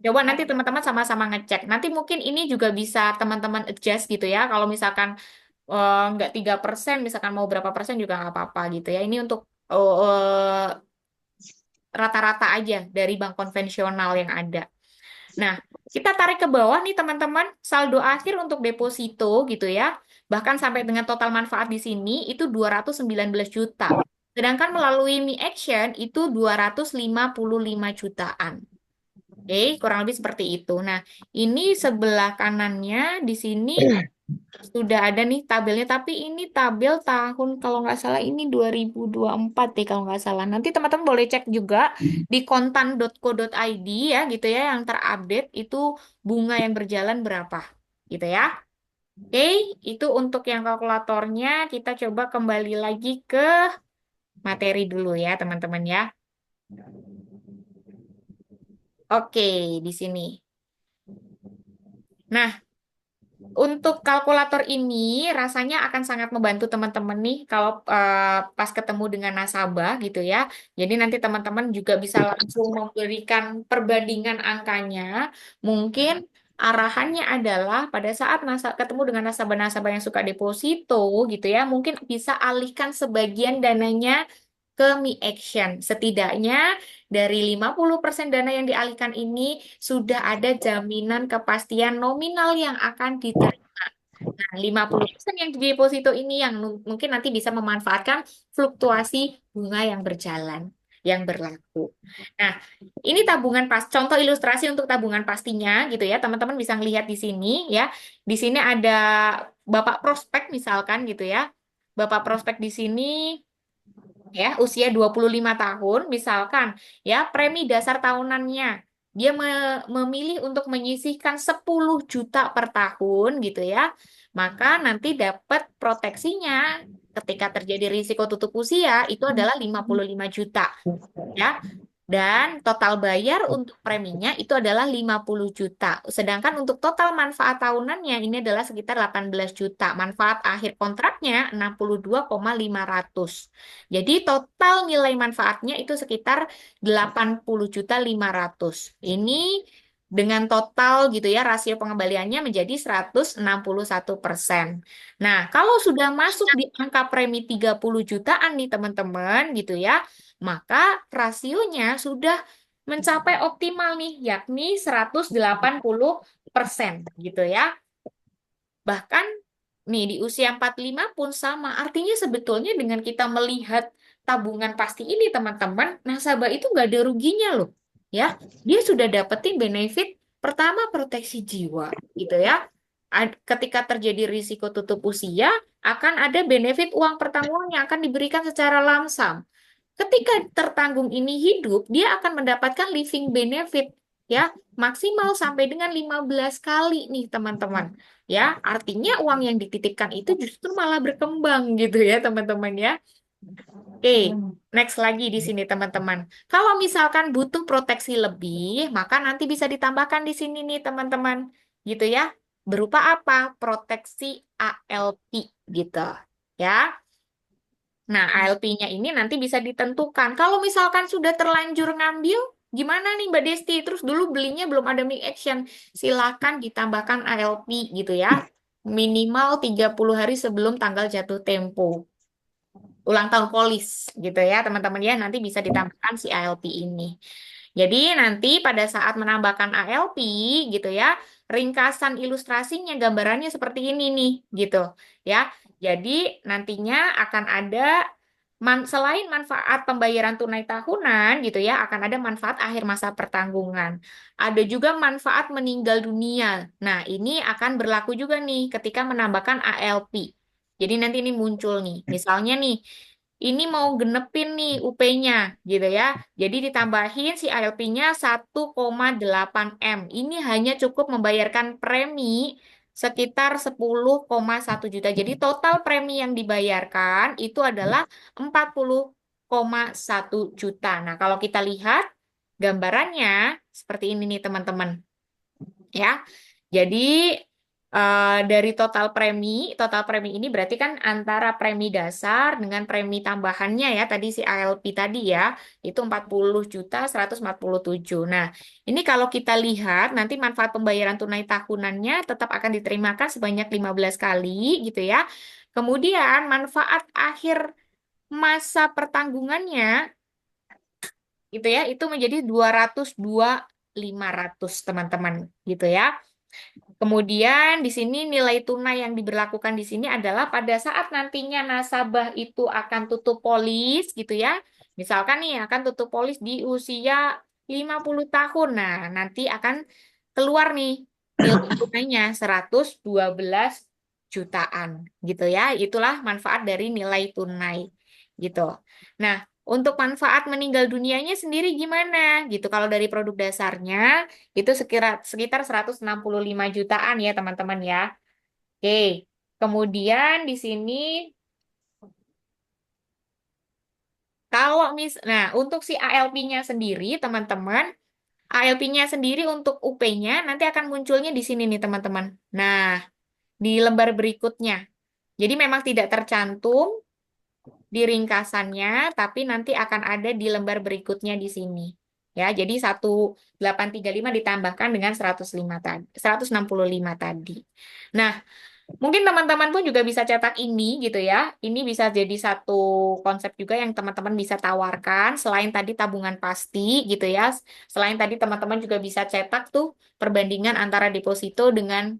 coba nanti teman-teman sama-sama ngecek. Nanti mungkin ini juga bisa teman-teman adjust gitu ya. Kalau misalkan nggak 3%, misalkan mau berapa persen juga nggak apa-apa gitu ya. Ini untuk rata-rata aja dari bank konvensional yang ada. Nah, kita tarik ke bawah nih teman-teman, saldo akhir untuk deposito gitu ya. Bahkan sampai dengan total manfaat di sini itu 219 juta. Sedangkan melalui Mi Action itu 255 jutaan. Oke, kurang lebih seperti itu. Nah, ini sebelah kanannya di sini sudah ada nih tabelnya, tapi ini tabel tahun kalau nggak salah ini 2024 deh kalau nggak salah. Nanti teman-teman boleh cek juga di kontan.co.id ya gitu ya yang terupdate itu bunga yang berjalan berapa gitu ya. Oke, itu untuk yang kalkulatornya kita coba kembali lagi ke materi dulu ya teman-teman ya. Oke, di sini. Nah, untuk kalkulator ini rasanya akan sangat membantu teman-teman nih kalau pas ketemu dengan nasabah gitu ya. Jadi nanti teman-teman juga bisa langsung memberikan perbandingan angkanya. Mungkin arahannya adalah pada saat ketemu dengan nasabah-nasabah yang suka deposito gitu ya, mungkin bisa alihkan sebagian dananya ke Mi Action. Setidaknya dari 50% dana yang dialihkan ini sudah ada jaminan kepastian nominal yang akan diterima. Nah, 50% yang di deposito ini yang mungkin nanti bisa memanfaatkan fluktuasi bunga yang berjalan, yang berlaku. Nah, ini tabungan pas, contoh ilustrasi untuk tabungan pastinya gitu ya. Teman-teman bisa melihat di sini ya. Di sini ada Bapak prospek misalkan gitu ya. Bapak prospek di sini ya usia 25 tahun misalkan ya premi dasar tahunannya dia memilih untuk menyisihkan 10 juta per tahun gitu ya maka nanti dapat proteksinya ketika terjadi risiko tutup usia itu adalah 55 juta ya. Dan total bayar untuk preminya itu adalah 50 juta. Sedangkan untuk total manfaat tahunannya ini adalah sekitar 18 juta. Manfaat akhir kontraknya 62,500. Jadi total nilai manfaatnya itu sekitar 80 juta 500. Ini dengan total gitu ya rasio pengembaliannya menjadi 161%. Nah, kalau sudah masuk di angka premi 30 jutaan nih teman-teman gitu ya, maka rasionya sudah mencapai optimal nih, yakni 180% gitu ya. Bahkan nih di usia 45 pun sama. Artinya sebetulnya dengan kita melihat tabungan pasti ini teman-teman, nasabah itu nggak ada ruginya loh. Ya, dia sudah dapetin benefit pertama proteksi jiwa gitu ya. Ketika terjadi risiko tutup usia, akan ada benefit uang pertanggungan yang akan diberikan secara lamsam. Ketika tertanggung ini hidup, dia akan mendapatkan living benefit ya maksimal sampai dengan 15 kali nih teman-teman. Ya, artinya uang yang dititipkan itu justru malah berkembang gitu ya teman-teman ya. Oke, next lagi di sini teman-teman. Kalau misalkan butuh proteksi lebih, maka nanti bisa ditambahkan di sini nih teman-teman. Gitu ya. Berupa apa? Proteksi ALP gitu. Ya. Nah, ALP-nya ini nanti bisa ditentukan. Kalau misalkan sudah terlanjur ngambil, gimana nih Mbak Desti? Terus dulu belinya belum ada make action. Silakan ditambahkan ALP gitu ya. Minimal 30 hari sebelum tanggal jatuh tempo. Ulang tahun polis gitu ya teman-teman ya. Nanti bisa ditambahkan si ALP ini. Jadi nanti pada saat menambahkan ALP gitu ya, ringkasan ilustrasinya gambarannya seperti ini nih gitu ya. Jadi nantinya akan ada selain manfaat pembayaran tunai tahunan gitu ya, akan ada manfaat akhir masa pertanggungan. Ada juga manfaat meninggal dunia. Nah, ini akan berlaku juga nih ketika menambahkan ALP. Jadi nanti ini muncul nih. Misalnya nih ini mau genepin nih UP-nya gitu ya. Jadi ditambahin si ALP-nya 1,8 M. Ini hanya cukup membayarkan premi sekitar 10,1 juta. Jadi total premi yang dibayarkan itu adalah 40,1 juta. Nah, kalau kita lihat gambarannya seperti ini nih teman-teman ya. Jadi dari total premi ini berarti kan antara premi dasar dengan premi tambahannya ya, tadi si ALP tadi ya, itu 40,147 juta. Nah, ini kalau kita lihat nanti manfaat pembayaran tunai tahunannya tetap akan diterimakan sebanyak 15 kali gitu ya. Kemudian manfaat akhir masa pertanggungannya gitu ya, itu menjadi 202.500 teman-teman gitu ya. Kemudian di sini nilai tunai yang diberlakukan di sini adalah pada saat nantinya nasabah itu akan tutup polis gitu ya. Misalkan nih akan tutup polis di usia 50 tahun. Nah, nanti akan keluar nih nilai tunainya 112 jutaan gitu ya. Itulah manfaat dari nilai tunai gitu. Nah, untuk manfaat meninggal dunianya sendiri gimana gitu. Kalau dari produk dasarnya itu sekitar 165 jutaan ya, teman-teman ya. Oke. Kemudian di sini nah untuk si ALP-nya sendiri, teman-teman, ALP-nya sendiri untuk UP-nya nanti akan munculnya di sini nih, teman-teman. Nah, di lembar berikutnya. Jadi memang tidak tercantum di ringkasannya, tapi nanti akan ada di lembar berikutnya di sini. Ya, jadi 1835 ditambahkan dengan 105 tadi, 165 tadi. Nah, mungkin teman-teman pun juga bisa cetak ini gitu ya. Ini bisa jadi satu konsep juga yang teman-teman bisa tawarkan selain tadi tabungan pasti gitu ya. Selain tadi teman-teman juga bisa cetak tuh perbandingan antara deposito dengan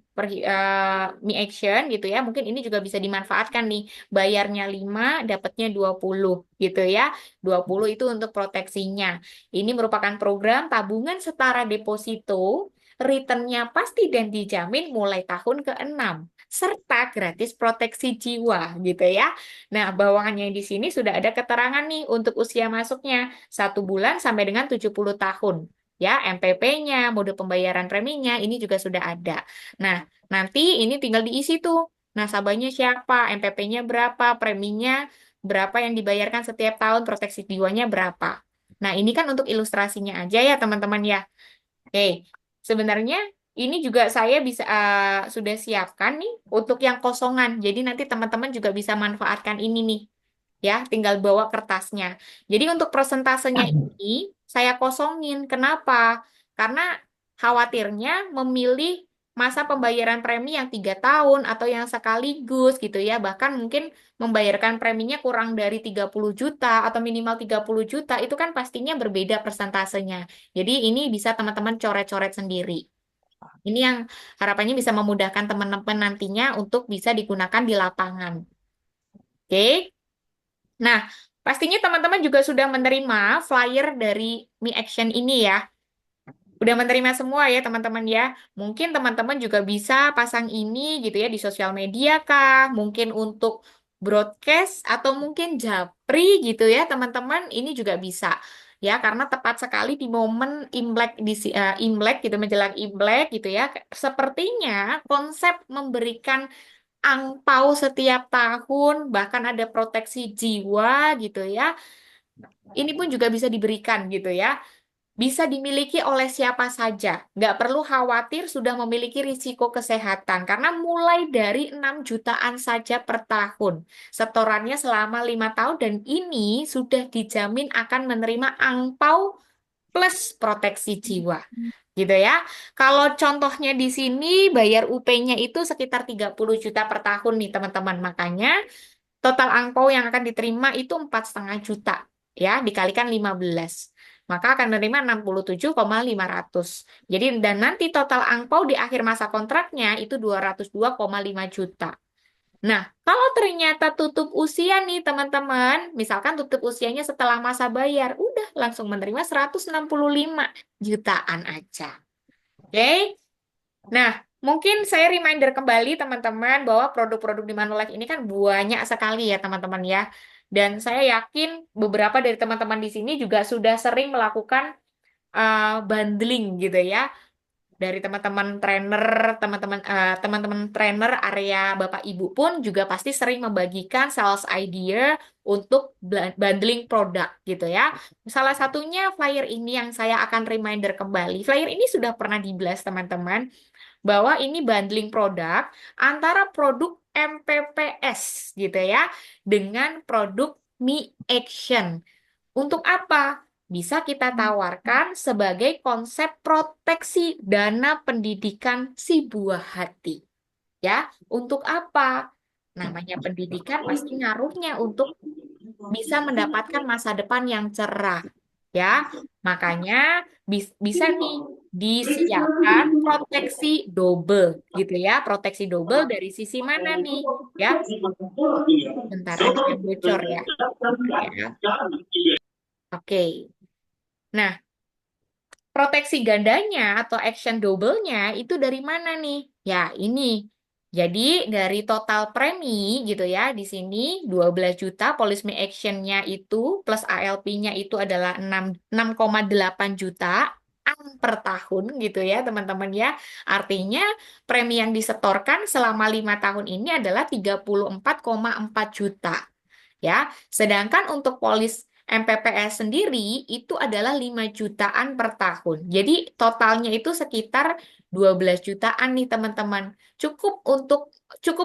Mi Action gitu ya. Mungkin ini juga bisa dimanfaatkan nih. Bayarnya 5, dapatnya 20 gitu ya. 20 itu untuk proteksinya. Ini merupakan program tabungan setara deposito, returnnya pasti dan dijamin mulai tahun ke-6 serta gratis proteksi jiwa gitu ya. Nah, bawaannya di sini sudah ada keterangan nih untuk usia masuknya 1 bulan sampai dengan 70 tahun. Ya, MPP-nya, mode pembayaran preminya ini juga sudah ada. Nah, nanti ini tinggal diisi tuh. Nasabahnya siapa, MPP-nya berapa, preminya berapa yang dibayarkan setiap tahun, proteksi jiwanya berapa. Nah, ini kan untuk ilustrasinya aja ya, teman-teman ya. Oke, sebenarnya ini juga saya bisa sudah siapkan nih untuk yang kosongan. Jadi nanti teman-teman juga bisa manfaatkan ini nih, ya. Tinggal bawa kertasnya. Jadi untuk persentasenya ini saya kosongin. Kenapa? Karena khawatirnya memilih masa pembayaran premi yang 3 tahun atau yang sekaligus gitu ya. Bahkan mungkin membayarkan preminya kurang dari 30 juta atau minimal 30 juta. Itu kan pastinya berbeda persentasenya. Jadi ini bisa teman-teman coret-coret sendiri. Ini yang harapannya bisa memudahkan teman-teman nantinya untuk bisa digunakan di lapangan. Oke. Nah, pastinya teman-teman juga sudah menerima flyer dari Mi Action ini ya. Udah menerima semua ya teman-teman ya. Mungkin teman-teman juga bisa pasang ini gitu ya di sosial media kah, mungkin untuk broadcast atau mungkin japri gitu ya teman-teman. Ini juga bisa ya karena tepat sekali di momen Imlek Imlek gitu menjelang Imlek gitu ya. Sepertinya konsep memberikan angpau setiap tahun bahkan ada proteksi jiwa gitu ya. Ini pun juga bisa diberikan gitu ya. Bisa dimiliki oleh siapa saja. Nggak perlu khawatir sudah memiliki risiko kesehatan, karena mulai dari 6 jutaan saja per tahun. Setorannya selama 5 tahun, dan ini sudah dijamin akan menerima angpau plus proteksi jiwa. Gitu ya. Kalau contohnya di sini, bayar UP-nya itu sekitar 30 juta per tahun nih teman-teman. Makanya total angpau yang akan diterima itu 4,5 juta. Ya, dikalikan 15. Maka akan menerima 67,500. Jadi, dan nanti total angpau di akhir masa kontraknya itu 202,5 juta. Nah, kalau ternyata tutup usia nih teman-teman, misalkan tutup usianya setelah masa bayar, udah langsung menerima 165 jutaan aja. Oke? Nah, mungkin saya reminder kembali teman-teman bahwa produk-produk di Manulife ini kan banyak sekali ya teman-teman ya. Dan saya yakin beberapa dari teman-teman di sini juga sudah sering melakukan bundling gitu ya dari teman-teman trainer, teman-teman trainer area Bapak Ibu pun juga pasti sering membagikan sales idea untuk bundling produk gitu ya. Salah satunya flyer ini yang saya akan reminder kembali. Flyer ini sudah pernah dibahas teman-teman bahwa ini bundling produk antara produk MPPS gitu ya dengan produk Mi Action. Untuk apa? Bisa kita tawarkan sebagai konsep proteksi dana pendidikan si buah hati. Ya, untuk apa? Namanya pendidikan pasti ngaruhnya untuk bisa mendapatkan masa depan yang cerah. Ya, makanya bisa nih disiapkan proteksi double gitu ya. Proteksi double dari sisi mana nih? Ya, bentar ada yang bocor ya. Bentar ya. Oke. Nah, proteksi gandanya atau action double-nya itu dari mana nih? Ya, ini. Jadi dari total premi gitu ya, di sini 12 juta Polisme Action-nya itu plus ALP-nya itu adalah 6,8 juta per tahun gitu ya teman-teman ya. Artinya premi yang disetorkan selama 5 tahun ini adalah 34,4 juta ya. Sedangkan untuk polis MPPS sendiri itu adalah 5 jutaan per tahun. Jadi totalnya itu sekitar 12 jutaan nih teman-teman. Cukup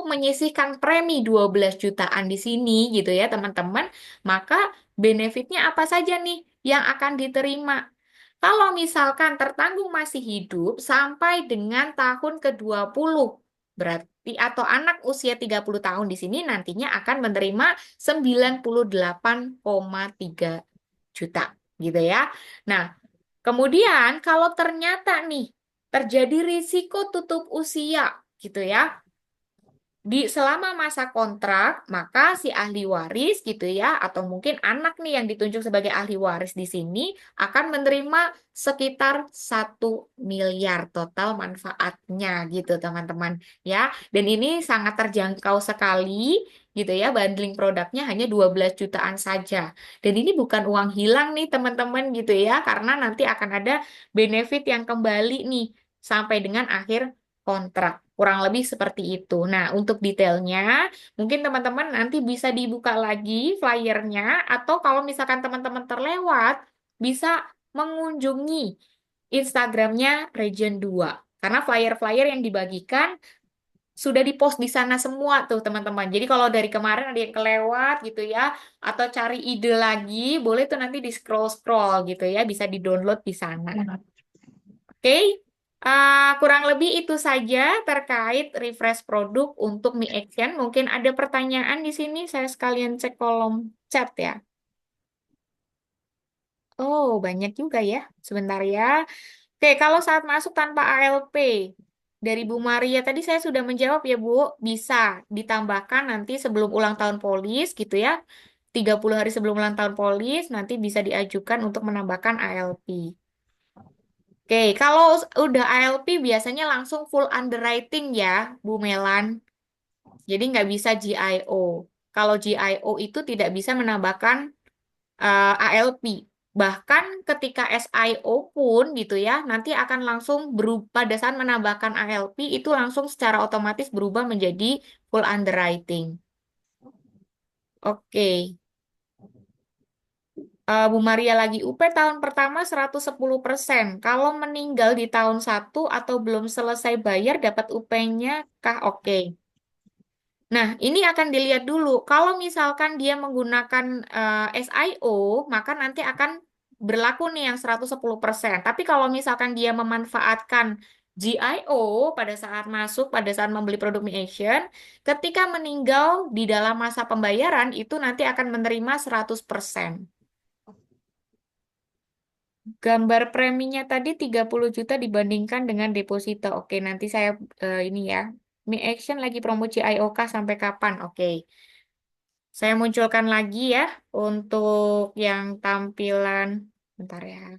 menyisihkan premi 12 jutaan di sini gitu ya teman-teman. Maka benefitnya apa saja nih yang akan diterima? Kalau misalkan tertanggung masih hidup sampai dengan tahun ke-20, berarti atau anak usia 30 tahun di sini nantinya akan menerima 98,3 juta gitu ya. Nah, kemudian kalau ternyata nih terjadi risiko tutup usia gitu ya, di selama masa kontrak, maka si ahli waris gitu ya, atau mungkin anak nih yang ditunjuk sebagai ahli waris di sini akan menerima sekitar 1 miliar total manfaatnya gitu teman-teman ya. Dan ini sangat terjangkau sekali gitu ya, bundling produknya hanya 12 jutaan saja. Dan ini bukan uang hilang nih teman-teman gitu ya, karena nanti akan ada benefit yang kembali nih sampai dengan akhir kontrak. Kurang lebih seperti itu. Nah, untuk detailnya, mungkin teman-teman nanti bisa dibuka lagi flyernya, atau kalau misalkan teman-teman terlewat, bisa mengunjungi Instagramnya Region 2. Karena flyer-flyer yang dibagikan sudah dipost di sana semua tuh teman-teman. Jadi kalau dari kemarin ada yang kelewat gitu ya, atau cari ide lagi, boleh tuh nanti di scroll-scroll gitu ya, bisa di-download di sana. Oke, kurang lebih itu saja terkait refresh produk untuk Mi Action. Mungkin ada pertanyaan di sini, saya sekalian cek kolom chat ya. Oh, banyak juga ya. Sebentar ya. Oke, kalau saat masuk tanpa ALP, dari Bu Maria tadi saya sudah menjawab ya Bu, bisa ditambahkan nanti sebelum ulang tahun polis gitu ya. 30 hari sebelum ulang tahun polis, nanti bisa diajukan untuk menambahkan ALP. Oke, kalau udah ALP biasanya langsung full underwriting ya, Bu Melan. Jadi nggak bisa GIO. Kalau GIO itu tidak bisa menambahkan ALP. Bahkan ketika SIO pun gitu ya, nanti akan langsung berubah pada saat menambahkan ALP itu langsung secara otomatis berubah menjadi full underwriting. Oke. Bu Maria lagi UP tahun pertama 110%. Kalau meninggal di tahun satu atau belum selesai bayar dapat UP-nya kah? Oke. Nah, ini akan dilihat dulu. Kalau misalkan dia menggunakan SIO, maka nanti akan berlaku nih yang 110%. Tapi kalau misalkan dia memanfaatkan GIO pada saat masuk, pada saat membeli produk Mi Action, ketika meninggal di dalam masa pembayaran, itu nanti akan menerima 100%. Gambar preminya tadi 30 juta dibandingkan dengan deposito. Oke, nanti saya ini ya. Mi Action lagi promo CIOK sampai kapan? Oke. Saya munculkan lagi ya untuk yang tampilan bentar ya.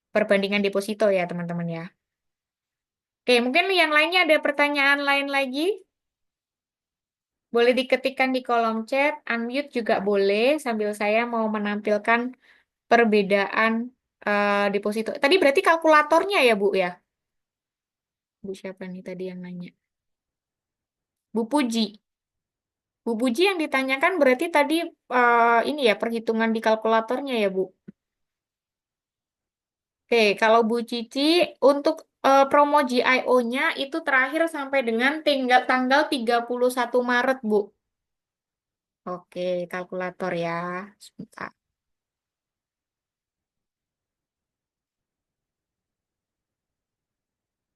Perbandingan deposito ya, teman-teman ya. Oke, mungkin yang lainnya ada pertanyaan lain lagi? Boleh diketikkan di kolom chat, unmute juga boleh sambil saya mau menampilkan perbedaan deposito. Tadi berarti kalkulatornya ya, Bu ya? Bu siapa nih tadi yang nanya? Bu Puji. Bu Puji yang ditanyakan berarti tadi ini ya perhitungan di kalkulatornya ya, Bu. Oke, kalau Bu Cici untuk promo GIO-nya itu terakhir sampai dengan tinggal tanggal 31 Maret, Bu. Oke, kalkulator ya. Sebentar.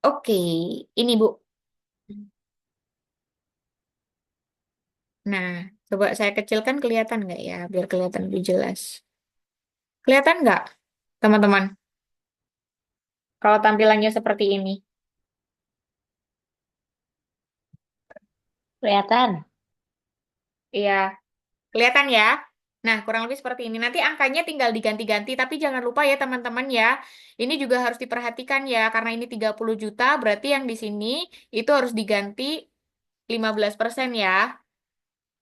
Oke, ini Bu. Nah, coba saya kecilkan kelihatan nggak ya, biar kelihatan lebih jelas. Kelihatan nggak, teman-teman? Kalau tampilannya seperti ini. Kelihatan. Iya, kelihatan ya? Nah, kurang lebih seperti ini. Nanti angkanya tinggal diganti-ganti, tapi jangan lupa ya teman-teman ya. Ini juga harus diperhatikan ya, karena ini 30 juta, berarti yang di sini itu harus diganti 15% ya.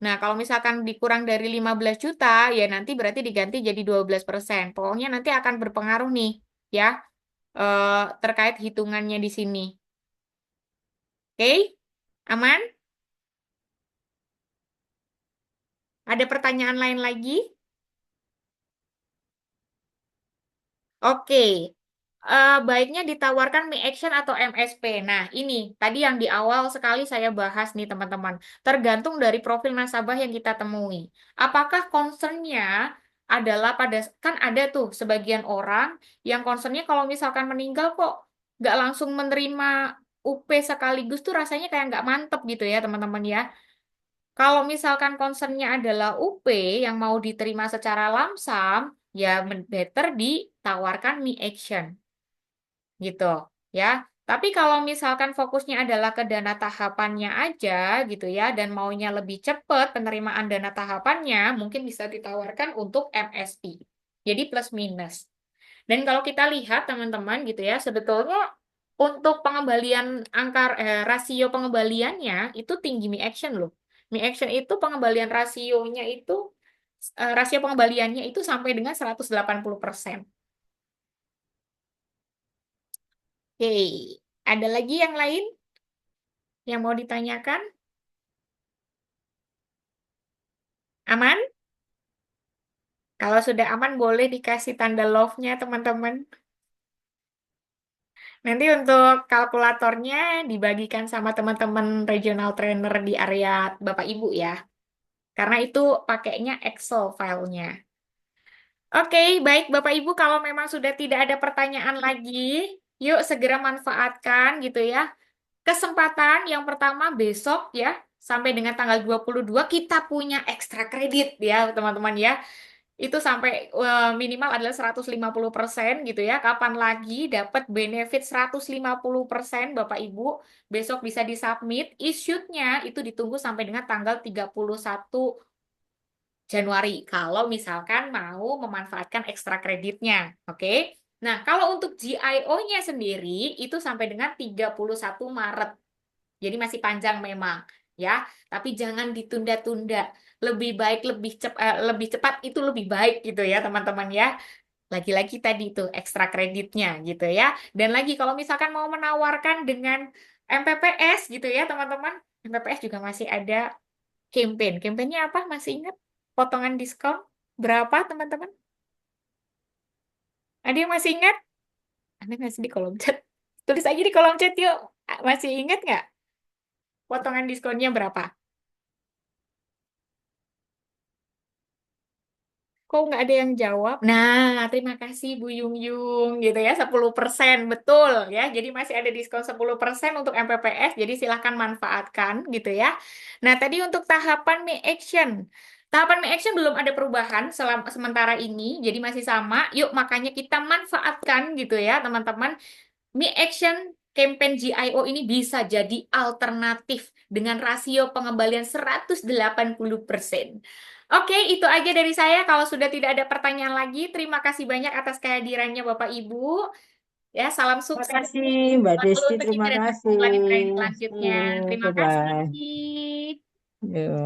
Nah, kalau misalkan dikurang dari 15 juta, ya nanti berarti diganti jadi 12%. Pokoknya nanti akan berpengaruh nih, ya, terkait hitungannya di sini. Oke? Aman? Ada pertanyaan lain lagi? Oke. Baiknya ditawarkan mie action atau MSP. Nah, ini tadi yang di awal sekali saya bahas nih, teman-teman. Tergantung dari profil nasabah yang kita temui. Apakah concernnya adalah pada, kan ada tuh sebagian orang yang concernnya kalau misalkan meninggal kok nggak langsung menerima UP sekaligus tuh rasanya kayak nggak mantep gitu ya, teman-teman ya. Kalau misalkan concernnya adalah UP yang mau diterima secara lamsam, ya better ditawarkan mie action gitu ya. Tapi kalau misalkan fokusnya adalah ke dana tahapannya aja gitu ya dan maunya lebih cepat penerimaan dana tahapannya, mungkin bisa ditawarkan untuk MSP. Jadi plus minus. Dan kalau kita lihat teman-teman gitu ya, sebetulnya untuk pengembalian rasio pengembaliannya itu tinggi Mi Action loh. Mi Action itu pengembalian rasionya itu rasio pengembaliannya itu sampai dengan 180%. Oke, ada lagi yang lain yang mau ditanyakan? Aman? Kalau sudah aman boleh dikasih tanda love-nya teman-teman. Nanti untuk kalkulatornya dibagikan sama teman-teman regional trainer di area Bapak Ibu ya. Karena itu pakainya Excel filenya. Oke, baik Bapak Ibu kalau memang sudah tidak ada pertanyaan lagi, yuk segera manfaatkan gitu ya. Kesempatan yang pertama besok ya, sampai dengan tanggal 22 kita punya ekstra kredit ya teman-teman ya. Itu sampai minimal adalah 150% gitu ya. Kapan lagi dapat benefit 150% Bapak Ibu, besok bisa disubmit. Issue-nya itu ditunggu sampai dengan tanggal 31 Januari kalau misalkan mau memanfaatkan ekstra kreditnya. Oke. Nah, kalau untuk GIO-nya sendiri itu sampai dengan 31 Maret. Jadi masih panjang memang, ya. Tapi jangan ditunda-tunda. Lebih baik lebih cepat itu lebih baik gitu ya, teman-teman ya. Lagi-lagi tadi itu ekstra kreditnya gitu ya. Dan lagi kalau misalkan mau menawarkan dengan MPPS gitu ya, teman-teman. MPPS juga masih ada campaign. Campaignnya apa? Masih ingat? Potongan diskon berapa, teman-teman? Ada yang masih ingat? Ada masih di kolom chat. Tulis aja di kolom chat yuk. Masih ingat nggak? Potongan diskonnya berapa? Kok nggak ada yang jawab? Nah, terima kasih Bu Yung Yung gitu ya, 10% betul ya. Jadi masih ada diskon 10% untuk MPPS, jadi silahkan manfaatkan gitu ya. Nah, tadi untuk tahapan Me Action. Tahapan Me Action belum ada perubahan selama sementara ini, jadi masih sama. Yuk, makanya kita manfaatkan gitu ya, teman-teman. Mi Action Campaign GIO ini bisa jadi alternatif dengan rasio pengembalian 180%. Oke, itu aja dari saya. Kalau sudah tidak ada pertanyaan lagi, terima kasih banyak atas kehadirannya Bapak Ibu. Ya, salam Terima sukses kasih Mbak selalu Desti, untuk kita terima dan kasih. berjumpa di training selanjutnya. Terima Bye-bye. kasih. Yuk.